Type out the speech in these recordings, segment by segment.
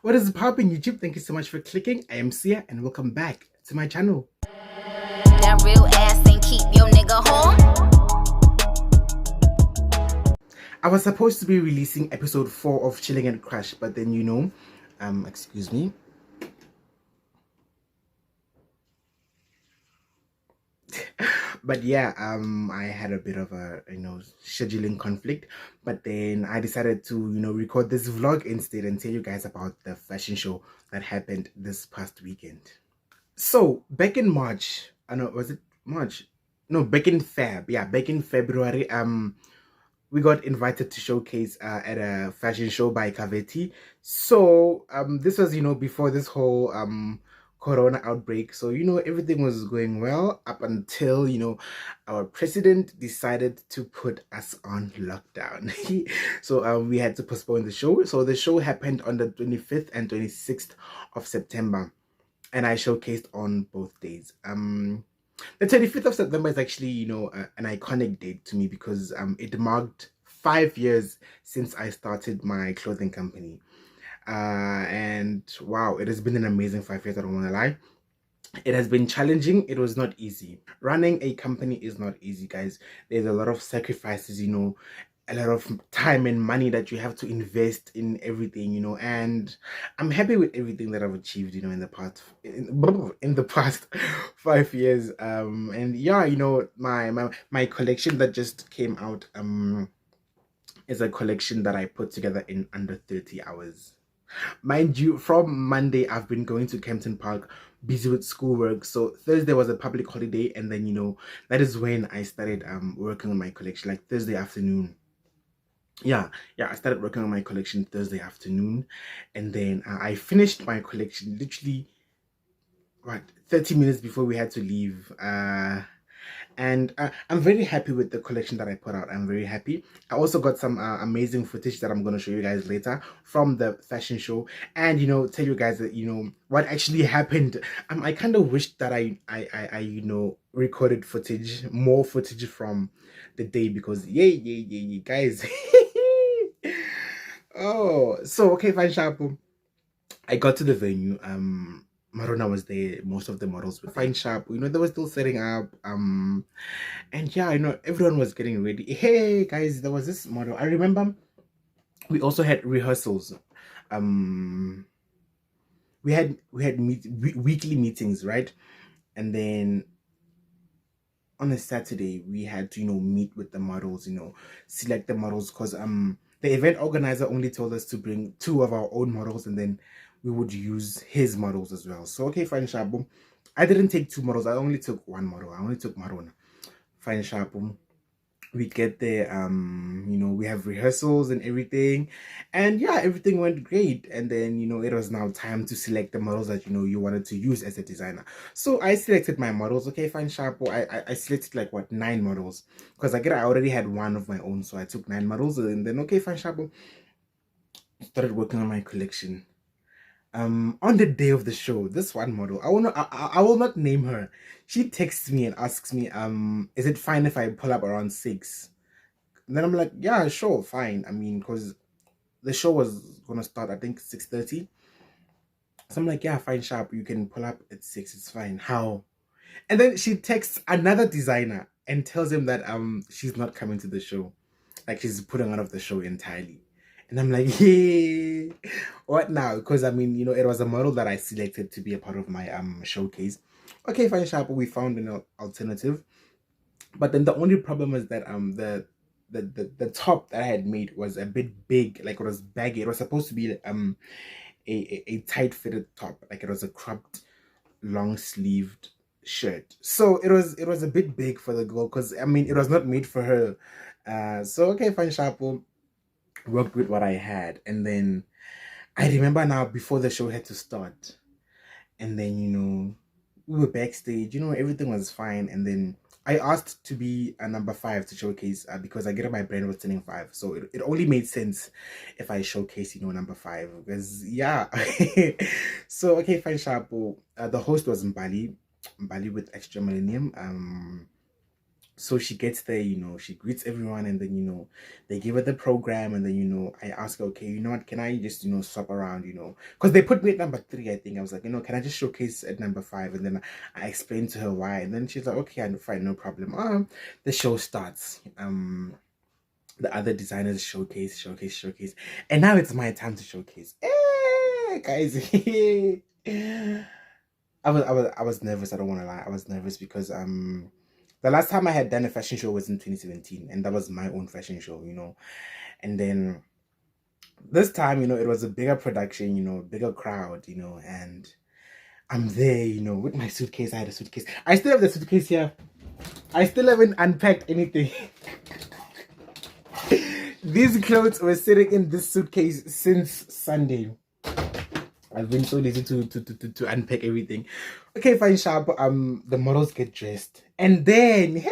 What is popping, YouTube? Thank you so much for clicking. I am Sia and welcome back to my channel. That real ass ain't keep your nigga home. I was supposed to be releasing episode 4 of Chilling and Crush, but then excuse me. But yeah, I had a bit of a scheduling conflict, but then I decided to record this vlog instead and tell you guys about the fashion show that happened this past weekend. So back in March, I know, was it March? No, back in February, we got invited to showcase at a fashion show by Caveti. So this was before this whole corona outbreak. So everything was going well up until our president decided to put us on lockdown. So we had to postpone the show. So the show happened on the 25th and 26th of September, and I showcased on both days. The 25th of September is actually, an iconic date to me because it marked 5 years since I started my clothing company. And wow, it has been an amazing 5 years, I don't want to lie. It has been challenging. It was not easy. Running a company is not easy, guys. There's a lot of sacrifices, a lot of time and money that you have to invest in everything, and I'm happy with everything that I've achieved, in the past 5 years. And yeah, my collection that just came out is a collection that I put together in under 30 hours. Mind you, from Monday, I've been going to Kempton Park, busy with schoolwork. So Thursday was a public holiday, and then, that is when I started working on my collection, like Thursday afternoon. Yeah, I started working on my collection Thursday afternoon, and then I finished my collection literally, 30 minutes before we had to leave. And I'm very happy with the collection that I put out. I'm very happy. I also got some amazing footage that I'm going to show you guys later from the fashion show, and tell you guys that what actually happened. I kind of wish that I recorded more footage from the day, because yay guys. Oh, so okay, fine, sharp. I got to the venue. Marona was there. Most of the models were fine, sharp. They were still setting up. And yeah, everyone was getting ready. Hey guys, there was this model. I remember we also had rehearsals. We had weekly meetings, right? And then on a Saturday we had to meet with the models, select the models, because the event organizer only told us to bring 2 of our own models, and then we would use his models as well. So okay, fine, sharp. I didn't take 2 models. I only took 1 model. I only took Marona. Fine, sharp. We get there, we have rehearsals and everything, and yeah, everything went great. And then it was now time to select the models that you wanted to use as a designer. So I selected my models. Okay, fine, sharp. I selected like 9 models, because I already had 1 of my own, so I took 9 models. And then okay, fine, sharp, started working on my collection. On the day of the show, this one model, I will not name her, she texts me and asks me, is it fine if I pull up around 6? And then I'm like, yeah, sure, fine. I mean, because the show was gonna start, I think, 6:30. So I'm like, yeah, fine, sharp, you can pull up at 6, it's fine. How? And then she texts another designer and tells him that she's not coming to the show, like she's putting out of the show entirely. And I'm like, yeah, what now? Because I mean, it was a model that I selected to be a part of my showcase. Okay, fine, sharp, we found an alternative. But then the only problem is that the top that I had made was a bit big, like it was baggy. It was supposed to be a tight fitted top, like it was a cropped long sleeved shirt. So it was a bit big for the girl, because I mean it was not made for her. So okay, fine, sharp, worked with what I had. And then I remember now, before the show had to start, and then we were backstage, everything was fine. And then I asked to be a number 5 to showcase, because I get my brand was turning 5, so it only made sense if I showcase number 5, because yeah. So okay, fine, sharp. The host was Mbali with Extra Millennium. So she gets there, she greets everyone, and then, they give her the program, and then, I ask her, okay, you know what, can I just, swap around, because they put me at number 3, I think. I was like, can I just showcase at number 5? And then I explained to her why, and then she's like, okay, I'm fine, no problem. The show starts. The other designers showcase, and now it's my time to showcase. Guys. I was nervous. I don't want to lie. I was nervous because the last time I had done a fashion show was in 2017, and that was my own fashion show, And then this time, it was a bigger production, bigger crowd, and I'm there, with my suitcase. I had a suitcase. I still have the suitcase here. I still haven't unpacked anything. These clothes were sitting in this suitcase since Sunday. I've been so lazy to unpack everything. Okay, fine, sharp. The models get dressed, and then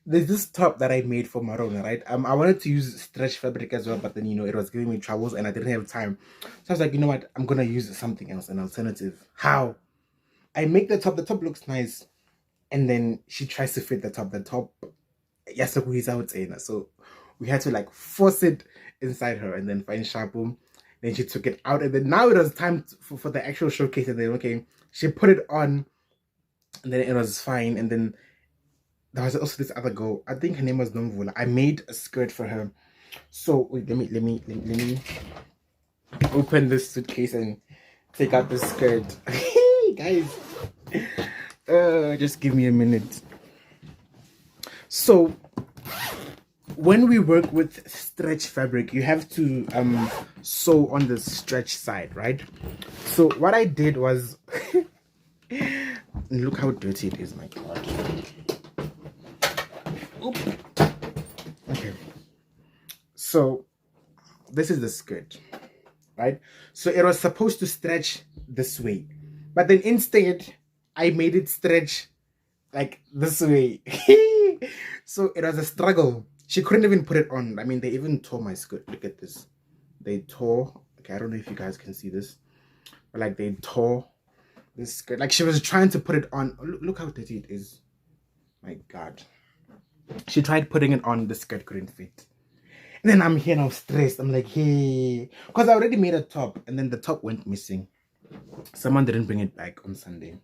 there's this top that I made for Marona, right? I wanted to use stretch fabric as well, but then it was giving me troubles, and I didn't have time. So I was like, you know what? I'm gonna use something else, an alternative. How? I make the top. The top looks nice, and then she tries to fit the top. The top, yes, so we had to like force it inside her, and then find sharp. Then she took it out, and then now it was time for the actual showcase. And then okay, she put it on, and then it was fine. And then there was also this other girl. I think her name was Nomvula. I made a skirt for her. So wait, let me open this suitcase and take out the skirt. Guys, just give me a minute. So when we work with stretch fabric, you have to sew on the stretch side, right? So what I did was look how dirty it is, my god. Oop. Okay, so this is the skirt, right? So it was supposed to stretch this way, but then instead I made it stretch like this way. So it was a struggle. She couldn't even put it on. I mean, they even tore my skirt. Look at this. They tore. Okay, I don't know if you guys can see this, but like they tore this skirt. Like she was trying to put it on. Look how dirty it is. My god. She tried putting it on. The skirt couldn't fit. And then I'm here now stressed. I'm like, hey, because I already made a top, and then the top went missing. Someone didn't bring it back on Sunday.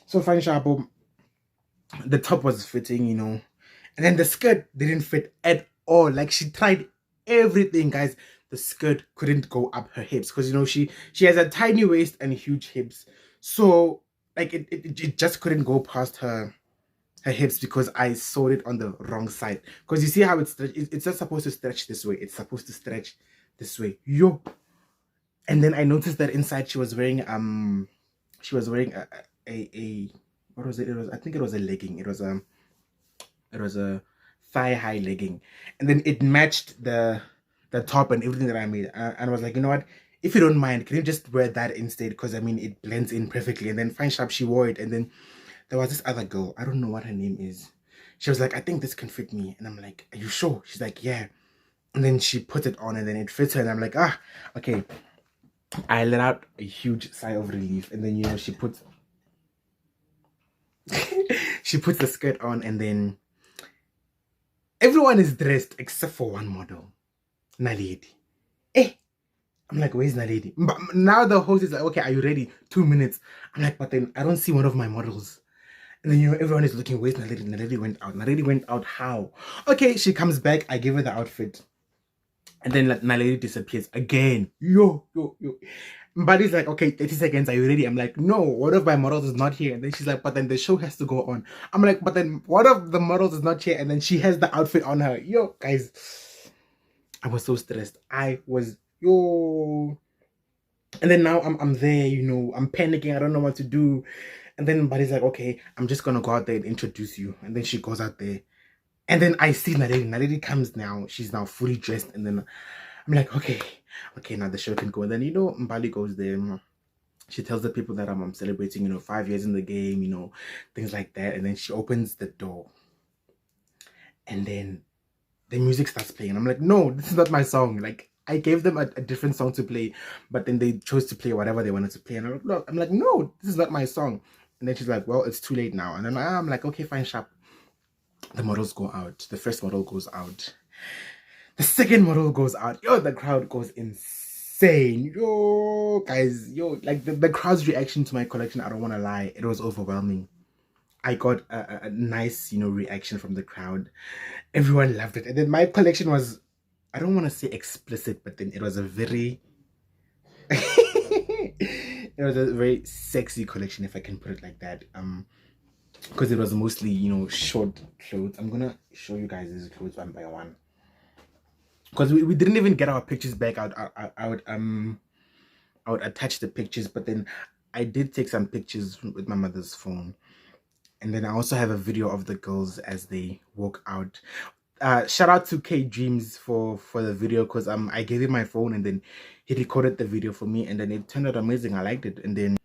So fine, Sharpo. The top was fitting, and then the skirt didn't fit at all. Like she tried everything, guys. The skirt couldn't go up her hips because she has a tiny waist and huge hips. So like it just couldn't go past her hips because I sewed it on the wrong side. Because you see how it's not supposed to stretch this way. It's supposed to stretch this way. Yo. And then I noticed that inside she was wearing a what was it? I think it was a legging. It was a thigh-high legging, and then it matched the top and everything that I made. And I was like, you know what? If you don't mind, can you just wear that instead? Because I mean, it blends in perfectly. And then fine sharp, she wore it. And then there was this other girl. I don't know what her name is. She was like, I think this can fit me. And I'm like, are you sure? She's like, yeah. And then she put it on, and then it fits her. And I'm like, okay. I let out a huge sigh of relief. And then she puts she puts the skirt on, and then everyone is dressed except for one model, Naledi. I'm like, where's Naledi? But now the host is like, okay, are you ready? 2 minutes. I'm like, but then I don't see one of my models. And then everyone is looking, where's Naledi? Naledi went out. Naledi went out how? Okay, she comes back. I give her the outfit, and then Naledi disappears again. Yo. Mbadi's like, okay, 30 seconds, are you ready? I'm like, no, one of my models is not here. And then she's like, but then the show has to go on. I'm like, but then one of the models is not here, and then she has the outfit on her. Yo, guys, I was so stressed. And then now I'm there, I'm panicking. I don't know what to do. And then Mbadi's like, okay, I'm just gonna go out there and introduce you. And then she goes out there, and then I see Naledi. Naledi comes now. She's now fully dressed, and then I'm like, okay, now the show can go. And then, Mbali goes there. She tells the people that I'm celebrating, 5 years in the game, things like that. And then she opens the door. And then the music starts playing. And I'm like, no, this is not my song. Like, I gave them a different song to play, but then they chose to play whatever they wanted to play. And I'm like, no, this is not my song. And then she's like, well, it's too late now. And then I'm like, okay, fine, sharp. the models go out. The first model goes out. The second model goes out. Yo, the crowd goes insane. Yo, guys, yo, like the crowd's reaction to my collection, I don't want to lie, it was overwhelming. I got a nice, reaction from the crowd. Everyone loved it. And then my collection was, I don't want to say explicit, but then it was a very, it was a very sexy collection, if I can put it like that. Because it was mostly, short clothes. I'm gonna show you guys these clothes one by one. Because we didn't even get our pictures back. I would attach the pictures, but then I did take some pictures with my mother's phone. And then I also have a video of the girls as they walk out. Shout out to K Dreams for the video, because I gave him my phone and then he recorded the video for me, and then it turned out amazing. I liked it. And then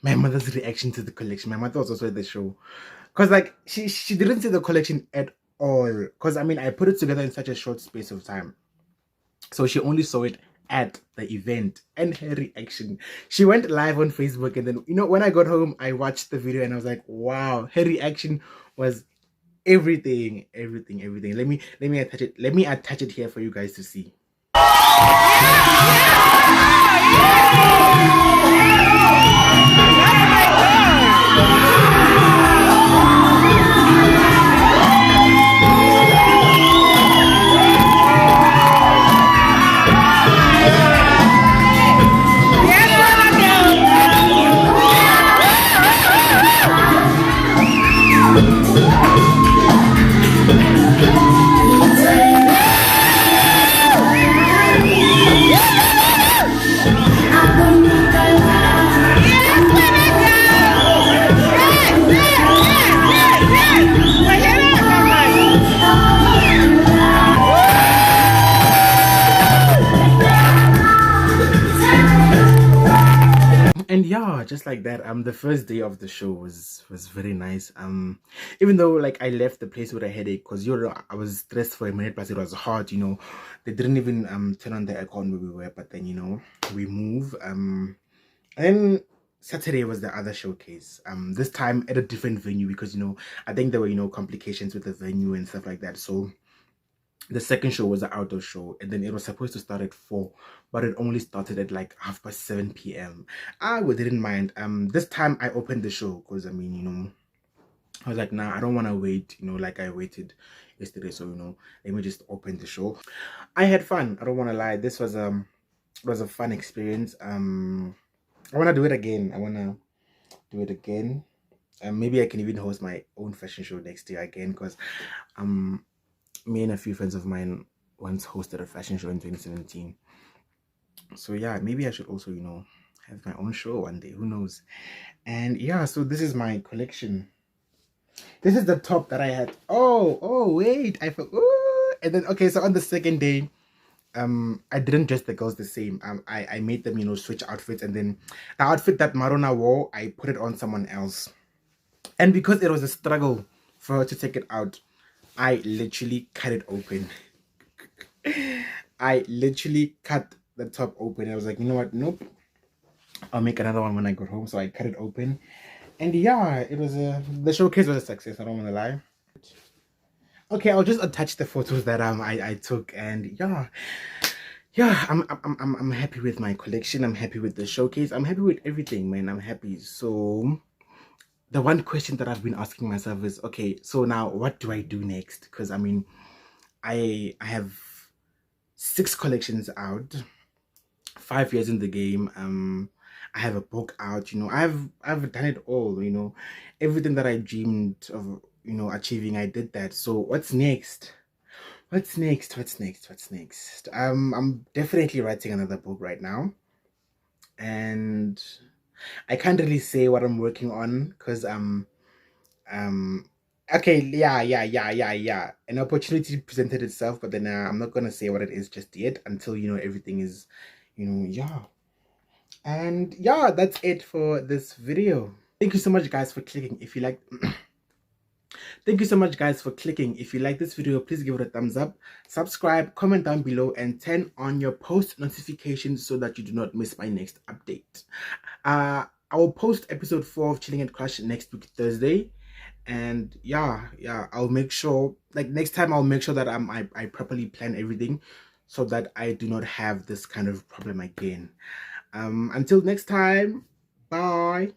my mother's reaction to the collection. My mother was also at the show, because like she didn't see the collection at all, because I mean I put it together in such a short space of time, so she only saw it at the event. And her reaction, she went live on Facebook, and then when I got home I watched the video and I was like, wow, her reaction was everything. Let me attach it here for you guys to see. And yeah, just like that, the first day of the show was very nice. Even though like I left the place with a headache, because I was stressed for a minute, plus it was hot. They didn't even turn on the aircon where we were, but then we move. And then Saturday was the other showcase. This time at a different venue, because I think there were complications with the venue and stuff like that. So the second show was an outdoor show, and then it was supposed to start at 4, but it only started at like 7:30 p.m. I didn't mind. This time I opened the show, because I mean, I was like, nah, I don't want to wait, like I waited yesterday. So let me just open the show. I had fun. I don't want to lie. This was it was a fun experience. I want to do it again. Maybe I can even host my own fashion show next year again, because me and a few friends of mine once hosted a fashion show in 2017. So yeah, maybe I should also have my own show one day, who knows. And yeah, so this is my collection. This is the top that I had. Oh wait, I forgot. And then okay, so on the second day, I didn't dress the girls the same. I made them switch outfits, and then the outfit that Marona wore, I put it on someone else. And because it was a struggle for her to take it out, I literally cut it open. I literally cut the top open. I was like, you know what? Nope. I'll make another one when I got home. So I cut it open. And yeah, it was the showcase was a success. I don't want to lie. Okay, I'll just attach the photos that I took, and yeah, I'm happy with my collection. I'm happy with the showcase. I'm happy with everything, man. I'm happy. So the one question that I've been asking myself is, okay, so now what do I do next? Because I mean, I have 6 collections out, 5 years in the game. I have a book out. I've done it all. Everything that I dreamed of achieving, I did that. So what's next? What's next? I'm definitely writing another book right now, and I can't really say what I'm working on, because okay, yeah, an opportunity presented itself, but then I'm not gonna say what it is just yet until everything is yeah. And yeah, that's it for this video. Thank you so much guys for clicking. If you like Thank you so much guys for clicking. If you like this video, please give it a thumbs up, subscribe, comment down below, and turn on your post notifications so that you do not miss my next update. I will post episode 4 of Chilling and Crush next week Thursday, And yeah, I'll make sure, like, next time I'll make sure that I properly plan everything so that I do not have this kind of problem again. Until next time, bye.